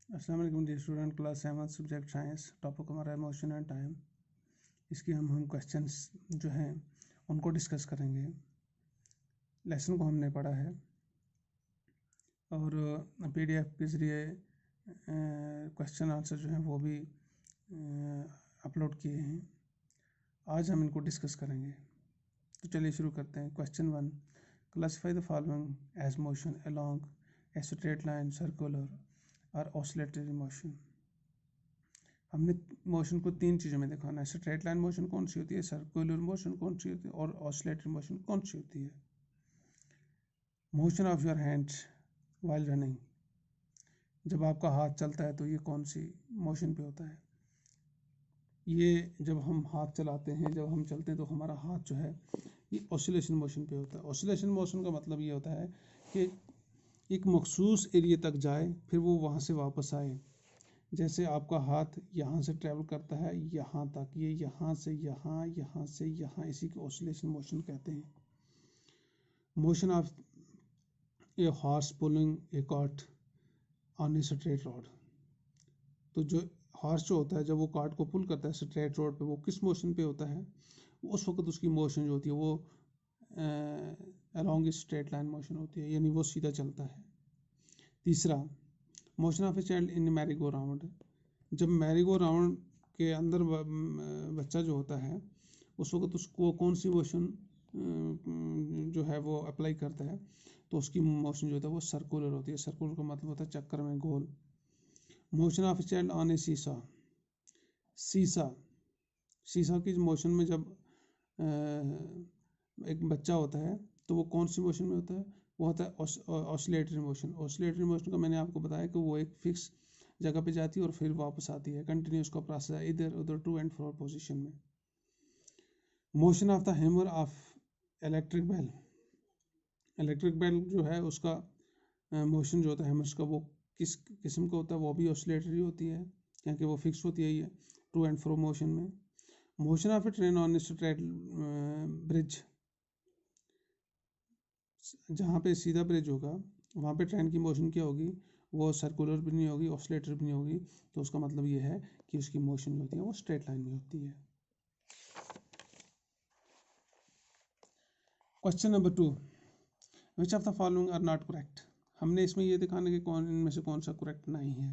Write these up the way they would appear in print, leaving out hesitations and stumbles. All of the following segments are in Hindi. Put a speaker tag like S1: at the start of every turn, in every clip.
S1: अस्सलाम वालेकुम dear student, class 7 subject science. Topic हमारा है मोशन एंड टाइम। इसकी हम क्वेश्चंस जो हैं उनको डिस्कस करेंगे। लेसन को हमने पढ़ा है और पीडीएफ के ज़रिए क्वेश्चन आंसर जो हैं वो भी अपलोड किए हैं। आज हम इनको डिस्कस करेंगे, तो चलिए शुरू करते हैं। Question 1, classify the following as motion along a straight line, circular और ऑसिलेटरी मोशन। हमने मोशन को तीन चीज़ों में दिखाना है। स्ट्रेट लाइन मोशन कौन सी होती है, सर्कुलर मोशन कौन सी होती है और ऑसिलेटरी मोशन कौन सी होती है। Motion of your hands while running, जब आपका हाथ चलता है तो ये कौन सी मोशन पे होता है। ये जब हम हाथ चलाते हैं, जब हम चलते हैं तो हमारा हाथ जो है ये ऑसिलेशन मोशन पे होता है। ऑसिलेशन मोशन का मतलब ये होता है कि एक मखसूस एरिया तक जाए, फिर वो वहाँ से वापस आए। जैसे आपका हाथ यहाँ से ट्रैवल करता है यहाँ तक, ये यहाँ से यहाँ, यहाँ से यहाँ, इसी को ऑसिलेशन मोशन कहते हैं। Motion of a horse pulling a cart on a straight road, तो जो हॉर्स जो होता है जब वो कार्ट को पुल करता है स्ट्रेट रोड पे, वो किस मोशन पे होता है, उस वक्त उसकी मोशन जो होती है वो along a straight line motion होती है, यानी वो सीधा चलता है। तीसरा, motion of a child in merry go round, जब मैरी गो राउंड के अंदर बच्चा जो होता है उस वक्त उसको कौन सी मोशन जो है वो अप्लाई करता है, तो उसकी मोशन जो होता है वो सर्कुलर होती है। सर्कुलर का मतलब होता है चक्कर में, गोल। Motion of a child on a seesaw, seesaw सीसा की मोशन में जब एक बच्चा होता है तो वो कौन सी मोशन में होता है, वो होता है ऑसिलेटरी मोशन। ऑसिलेटरी मोशन का मैंने आपको बताया कि वो एक फिक्स जगह पे जाती है और फिर वापस आती है, कंटिन्यूस का प्रोसेस है, इधर उधर टू एंड फ्रो पोजीशन में। Motion of the hammer of electric bell, electric bell जो है उसका मोशन जो होता है हैमर्स का, वो किस किस्म का होता है, वो भी ऑसिलेटरी होती है क्योंकि वो फिक्स होती है ये टू एंड फ्रो मोशन में। Motion of a train on straight bridge, जहाँ पे सीधा ब्रिज होगा वहाँ पे ट्रेन की मोशन क्या होगी, वो सर्कुलर भी नहीं होगी, ऑसिलेटर भी नहीं होगी, तो उसका मतलब ये है कि उसकी मोशन जो होती है वो स्ट्रेट लाइन में होती है। Question number 2, which of the following are not correct, हमने इसमें ये दिखाना कि कौन इनमें से कौन सा करेक्ट नहीं है।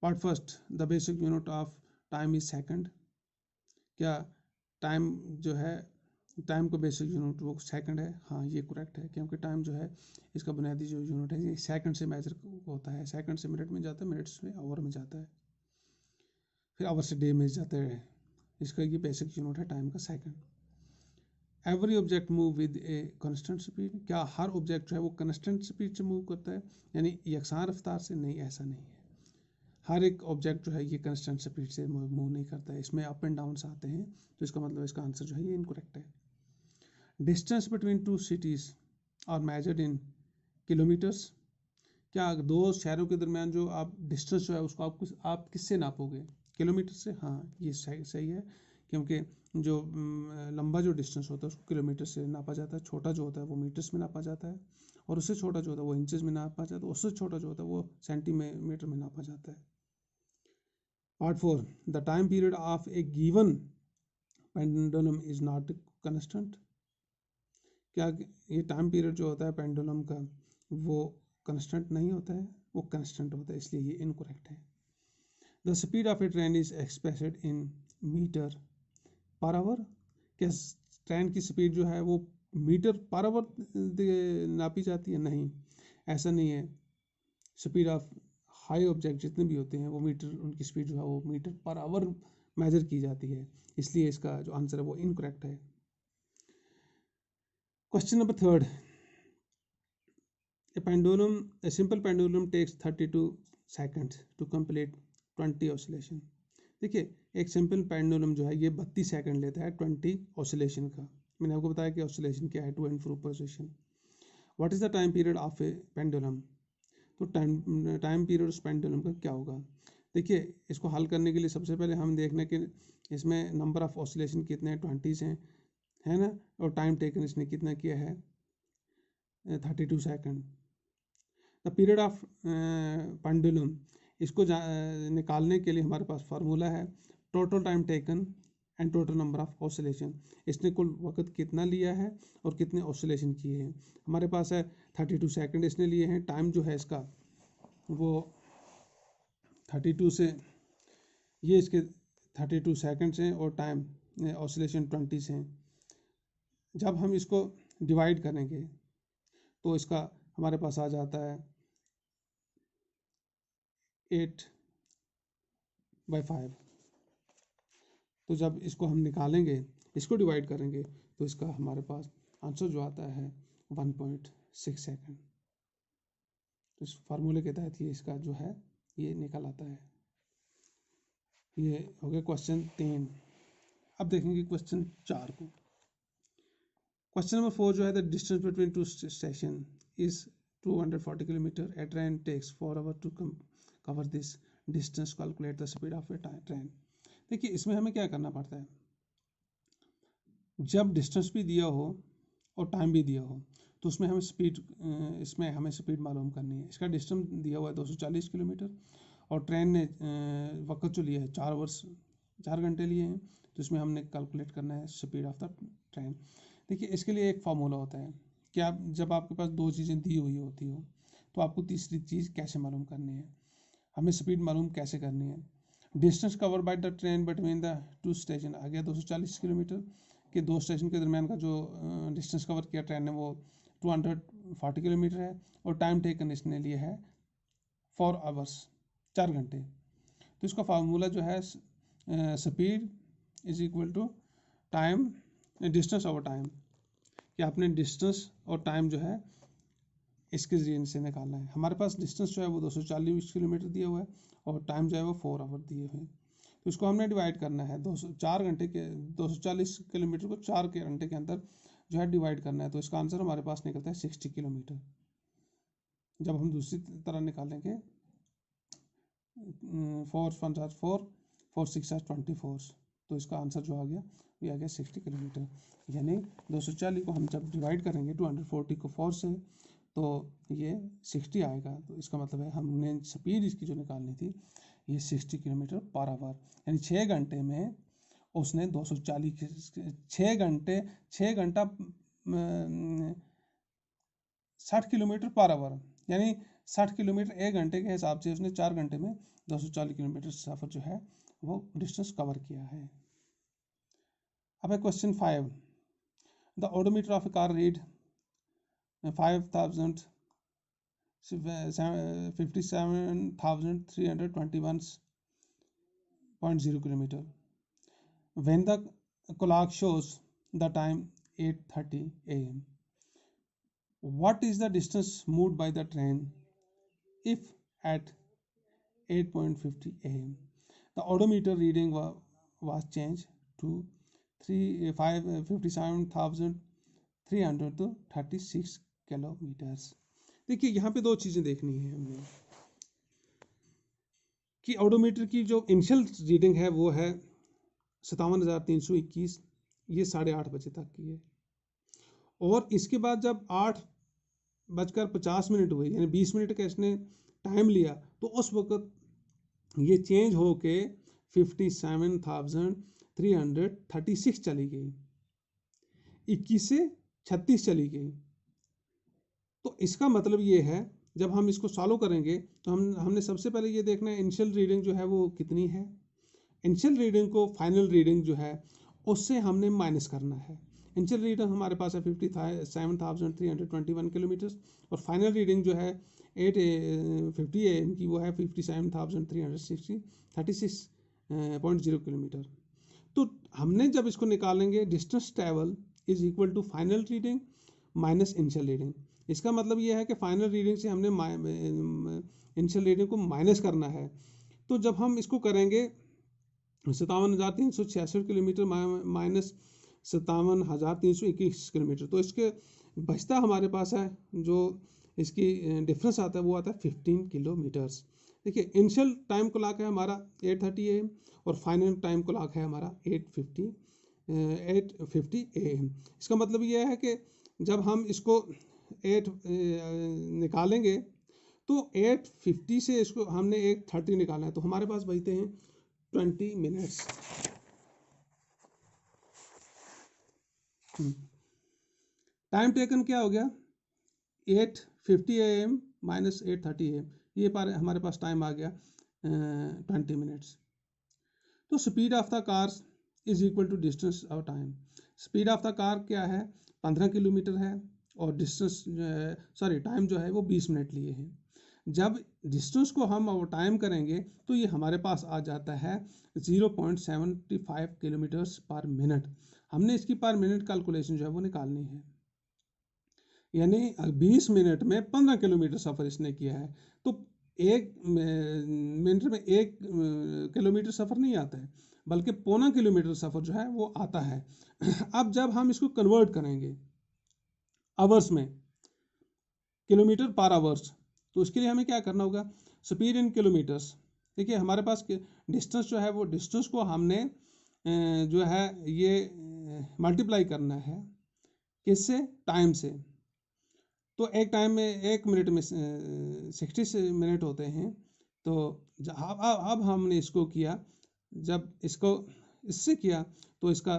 S1: Part first, the basic unit of time is second, क्या टाइम जो है, टाइम का बेसिक यूनिट वो सेकंड है। हाँ ये करेक्ट है, क्योंकि टाइम जो है इसका बुनियादी जो यूनिट है ये सेकंड से मेजर होता है। सेकंड से मिनट में जाता है, मिनट से आवर में जाता है, फिर आवर से डे में जाता है। इसका ये बेसिक यूनिट है टाइम का, second. Every object move with a constant speed, क्या हर ऑब्जेक्ट जो है वो कांस्टेंट स्पीड से मूव करता है, यानी यकसान रफ्तार से? नहीं, ऐसा नहीं है। हर एक ऑब्जेक्ट जो है ये कांस्टेंट स्पीड से मूव नहीं करता है, इसमें अप एंड डाउन आते हैं, तो इसका मतलब इसका आंसर जो है ये इनकरेक्ट है। Distance between two cities are measured in kilometres, क्या दो शहरों के दरमियान जो आप डिस्टेंस जो है उसको आप किससे नापोगे, किलोमीटर से? हाँ ये सही है, क्योंकि जो लंबा जो डिस्टेंस होता है उसको किलोमीटर से नापा जाता है, छोटा जो होता है वो मीटर्स में नापा जाता है, और उससे छोटा जो होता है वो इंचेस में नापा जाता है, उससे छोटा जो होता है वो सेंटीमीटर में नापा जाता है। Part 4, the time period of a given pendulum is not constant, क्या ये टाइम पीरियड जो होता है पेंडुलम का वो कंस्टेंट नहीं होता है, वो कंस्टेंट होता है, इसलिए ये इनकरेक्ट है। The speed of a train is expressed in metre per hour, क्या ट्रेन की स्पीड जो है वो मीटर पर आवर नापी जाती है? नहीं, ऐसा नहीं है। स्पीड ऑफ हाई ऑब्जेक्ट जितने भी होते हैं वो मीटर, उनकी स्पीड जो है वो मीटर पर आवर मेजर की जाती है, इसलिए इसका जो आंसर है वो इनकरेक्ट है। Question number 3, a simple pendulum takes 32 seconds to complete 20 oscillation, देखिए एक सिंपल पेंडुलम जो है ये 32 सेकंड लेता है 20 ऑसिलेशन का। मैंने आपको बताया कि ऑसिलेशन क्या है, to and fro position. What is the time period of a pendulum, तो टाइम पीरियड उस पेंडुलम का क्या होगा। देखिए इसको हल करने के लिए सबसे पहले हम देखना कि इसमें नंबर ऑफ ऑसिलेशन कितने 20 हैं, है ना, और टाइम टेकन इसने कितना किया है 32 second. The period of pendulum, इसको निकालने के लिए हमारे पास फार्मूला है total time taken and total number of oscillation. इसने कुल वक्त कितना लिया है और कितने ऑसिलेशन किए हैं। हमारे पास है 32 सेकंड इसने लिए हैं। टाइम जो है इसका वो 32 से, ये इसके 32 सेकंड्स हैं और टाइम ऑसिलेशन 20 हैं। जब हम इसको डिवाइड करेंगे तो इसका हमारे पास आ जाता है 8/5। तो जब इसको हम निकालेंगे, इसको डिवाइड करेंगे, तो इसका हमारे पास आंसर जो आता है 1.6 सेकंड। तो इस फार्मूले के तहत ये इसका जो है ये निकल आता है। ये हो गया क्वेश्चन 3। अब देखेंगे क्वेश्चन 4 को। क्वेश्चन नंबर 4 जो है, the distance between two station is 240 kilometre, a train takes 4 hour to cover this distance, calculate the speed of a train. देखिए इसमें हमें क्या करना पड़ता है, जब डिस्टेंस भी दिया हो और टाइम भी दिया हो तो उसमें हमें स्पीड मालूम करनी है। इसका डिस्टेंस दिया हुआ है 240 किलोमीटर और ट्रेन ने वक्त जो लिया है 4 घंटे लिए हैं, तो इसमें हमने कैलकुलेट करना है स्पीड ऑफ द ट्रेन। देखिए इसके लिए एक फार्मूला होता है कि आप जब आपके पास दो चीज़ें दी हुई होती हो तो आपको तीसरी चीज़ कैसे मालूम करनी है, हमें स्पीड मालूम कैसे करनी है। Distance cover by the train between the two station आ गया 240 किलोमीटर के दो स्टेशन के दरमियान का जो डिस्टेंस कवर किया ट्रेन ने वो 240 किलोमीटर है और टाइम टेकन इसने लिया है 4 आवर्स, 4 घंटे। तो इसका फार्मूला जो है speed is equal to time distance over time, कि आपने डिस्टेंस और टाइम जो है इसके जरिए से निकालना है। हमारे पास डिस्टेंस जो है वो 240 किलोमीटर दिया हुआ है और टाइम जो है वो 4 आवर दिए हुए हैं। तो इसको हमने डिवाइड करना है 4 घंटे के 240 किलोमीटर को 4 घंटे के अंदर जो है डिवाइड करना है। तो इसका आंसर हमारे पास निकलता है 60 किलोमीटर। जब हम दूसरी तरह निकालेंगे 4 1 4 4 6 24, तो इसका आंसर जो आ गया ये आ गया 60 किलोमीटर। यानी 240 को हम जब डिवाइड करेंगे 240 को 4 से तो ये 60 आएगा। तो इसका मतलब है हमने स्पीड इसकी जो निकालनी थी ये 60 किलोमीटर पर आवर, यानी 6 घंटे में उसने 240 6 घंटा 60 किलोमीटर पर आवर, यानी 60 किलोमीटर 1 घंटे के हिसाब से उसने 4 घंटे में 240 किलोमीटर सफ़र जो है वो डिस्टेंस कवर किया है। अब है question 5, the odometer of A car read 57,321.0 kilometer when the clock shows the time 8:30 a.m. What is the distance moved by the train if at 8:50 a.m. the odometer reading was changed to 57,336 kilometres. देखिए यहाँ पे दो चीज़ें देखनी है हमने कि ओडोमीटर की जो इनिशियल रीडिंग है वो है 57,321, ये 8:30 बजे तक की है। और इसके बाद जब 8:50 हुए यानी 20 मिनट का इसने टाइम लिया तो उस वक्त ये चेंज हो के 57,336 चली गई, 21 से 36 चली गई। तो इसका मतलब ये है जब हम इसको सॉल्व करेंगे तो हमने सबसे पहले ये देखना है इनिशियल रीडिंग जो है वो कितनी है। इनिशियल रीडिंग को फाइनल रीडिंग जो है उससे हमने माइनस करना है। इनिशियल रीडिंग हमारे पास है 57,321 किलोमीटर और फाइनल रीडिंग जो है 8:50 AM की वो है 57,336.0 किलोमीटर। तो हमने जब इसको निकालेंगे distance travel is equal to final reading minus initial reading. इसका मतलब ये है कि फाइनल रीडिंग से हमने इनिशियल रीडिंग को माइनस करना है। तो जब हम इसको करेंगे 57,366 किलोमीटर माइनस 57,321 किलोमीटर, तो इसके बचता हमारे पास है जो इसकी डिफरेंस आता है वो आता है 15 किलोमीटर्स। देखिए इनिशियल टाइम क्लॉक है हमारा 8:30 AM और फाइनल टाइम क्लॉक है हमारा 8:50 AM। इसका मतलब ये है कि जब हम इसको 8 निकालेंगे तो 8:50 से इसको हमने 8:30 निकालना है, तो हमारे पास बचते हैं 20 मिनट्स। टाइम टेकन क्या हो गया, 8:50 AM माइनस 8:30 AM, ये हमारे पास टाइम आ गया 20 मिनट्स। तो speed of the car is equal to distance और time. Speed of the car क्या है, 15 किलोमीटर है, और डिस्टेंस टाइम जो है वो 20 मिनट लिए हैं। जब डिस्टेंस को हम और टाइम करेंगे तो ये हमारे पास आ जाता है 0.75 किलोमीटर्स पर मिनट। हमने इसकी पर मिनट कैलकुलेशन जो है वो निकालनी है, यानी 20 मिनट में 15 किलोमीटर सफ़र इसने किया है। तो एक मिनट में 1 किलोमीटर सफ़र नहीं आता है, बल्कि 0.25 किलोमीटर सफ़र जो है वो आता है। अब जब हम इसको कन्वर्ट करेंगे आवर्स में, किलोमीटर पर आवर्स, तो उसके लिए हमें क्या करना होगा, स्पीड इन किलोमीटर्स। देखिए हमारे पास डिस्टेंस जो है वो डिस्टेंस को हमने जो है ये मल्टीप्लाई करना है किससे, टाइम से। तो एक टाइम में 1 मिनट में 60 मिनट होते हैं। तो अब हमने इसको किया, जब इसको इससे किया तो इसका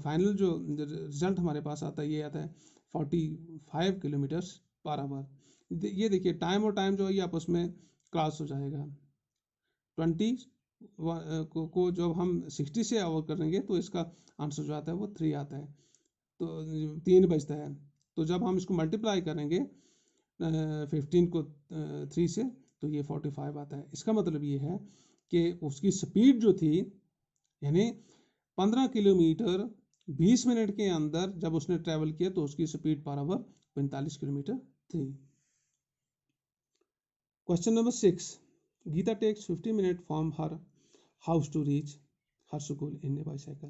S1: फाइनल जो रिजल्ट हमारे पास आता है ये आता है 45 किलोमीटर्स पर आवर। ये देखिए टाइम और टाइम जो है ये आपस में क्रॉस हो जाएगा। 20 को जब हम 60 से आवर करेंगे तो इसका आंसर जो आता है वो 3 आता है, तो 3 बचता है। तो जब हम इसको मल्टीप्लाई करेंगे 15 को 3 से, तो ये 45 आता है। इसका मतलब ये है कि उसकी स्पीड जो थी, यानी 15 किलोमीटर 20 मिनट के अंदर जब उसने ट्रैवल किया तो उसकी स्पीड पर आवर 45 किलोमीटर थी। Question number 6, Geeta takes 50 minute from her house to reach her school in a bicycle.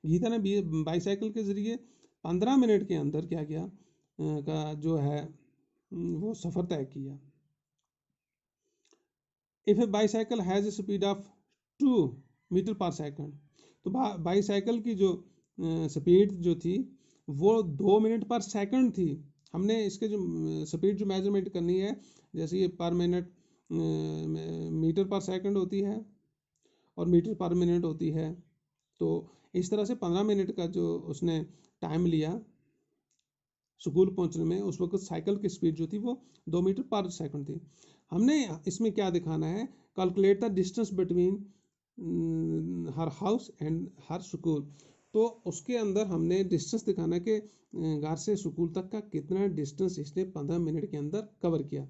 S1: Geeta ने बाईसाइकिल के जरिए 15 मिनट के अंदर क्या किया का जो है वो सफ़र तय किया। If a bicycle has a speed of 2 metre per second, तो बाईसाइकिल की जो स्पीड जो थी वो 2 मिनट पर सेकंड थी। हमने इसके जो स्पीड जो मेजरमेंट करनी है, जैसे ये पर मिनट मीटर पर सेकंड होती है और मीटर पर मिनट होती है, तो इस तरह से 15 मिनट का जो उसने टाइम लिया स्कूल पहुंचने में, उस वक्त साइकिल की स्पीड जो थी वो 2 मीटर पर सेकंड थी। हमने इसमें क्या दिखाना है, calculate the distance between her house and her school. तो उसके अंदर हमने डिस्टेंस दिखाना है कि घर से स्कूल तक का कितना डिस्टेंस इसने 15 मिनट के अंदर कवर किया।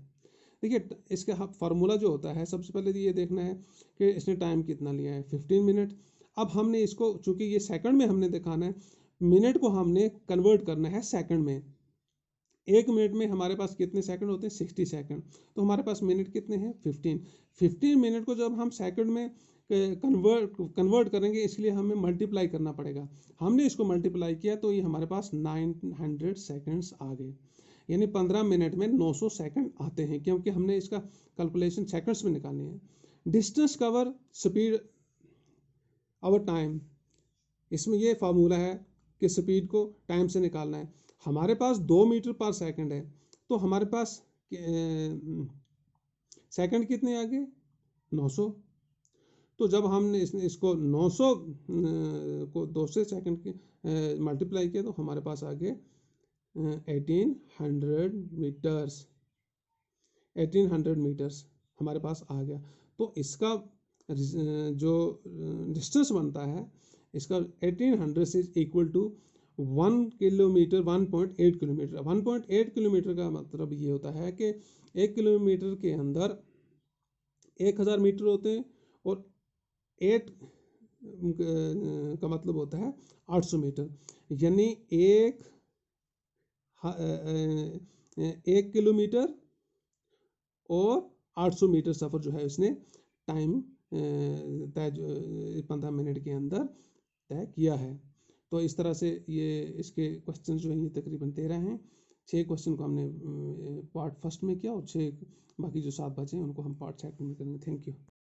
S1: देखिए इसका फार्मूला जो होता है, सबसे पहले तो ये देखना है कि इसने टाइम कितना लिया है, 15 मिनट। अब हमने इसको, चूंकि ये सेकंड में हमने दिखाना है, मिनट को हमने कन्वर्ट करना है सेकंड में। 1 मिनट में हमारे पास कितने सेकंड होते हैं, 60 सेकंड। तो हमारे पास मिनट कितने हैं, 15 मिनट को जब हम सेकंड में कन्वर्ट करेंगे, इसलिए हमें मल्टीप्लाई करना पड़ेगा। हमने इसको मल्टीप्लाई किया तो ये हमारे पास 900 सेकंड्स आ गए, यानी 15 मिनट में 900 सेकंड आते हैं, क्योंकि हमने इसका कैलकुलेशन सेकंड्स में निकालनी है। डिस्टेंस कवर स्पीड और टाइम, इसमें ये फार्मूला है कि स्पीड को टाइम से निकालना है। हमारे पास 2 मीटर पर सेकंड है, तो हमारे पास सेकंड कितने आ गए, 900। तो जब हमने इसको 900 को 2 से सेकंड के मल्टीप्लाई किया तो हमारे पास आ गए 1800 मीटर्स। 1800 मीटर्स हमारे पास आ गया। तो इसका जो डिस्टेंस बनता है, इसका 1800 से equal to 1 kilometre, 1.8 kilometre. 1.8 kilometre का मतलब ये होता है कि 1 किलोमीटर के अंदर 1000 मीटर होते हैं, और 8 का मतलब होता है 800 मीटर, यानी 1 किलोमीटर और 800 मीटर सफ़र जो है इसने टाइम तय 15 मिनट के अंदर तय किया है। तो इस तरह से ये इसके क्वेश्चन जो हैं ये तकरीबन 13 हैं। 6 क्वेश्चन को हमने पार्ट फर्स्ट में किया, और 6 बाकी जो 7 बचे हैं उनको हम पार्ट सेकंड में करेंगे। Thank you.